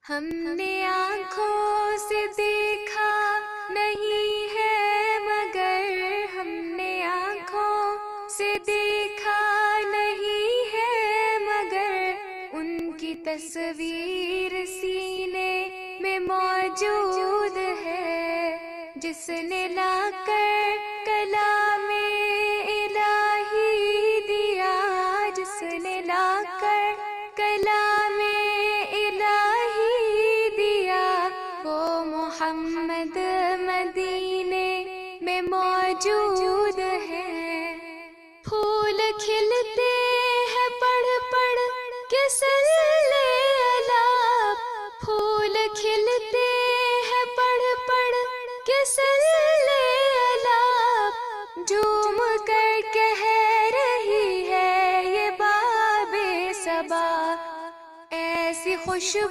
ہم نے آنکھوں سے دیکھا نہیں ہے مگر ہم نے آنکھوں سے دیکھا نہیں ہے مگر ان کی تصویر سینے میں موجود ہے، جس نے لا کر کلام الہی دیا، جس نے لا کر کلام الہی دیا، وہ محمد مدینے میں موجود ہے۔ پھول کھلتے ہیں پڑھ پڑھ کے صلی اللہ، پھول کھلتے ہیں پڑھ پڑھ کے صلی اللہ، جھوم کر کہہ رہی ہے یہ باب صبا، ایسی خوشبو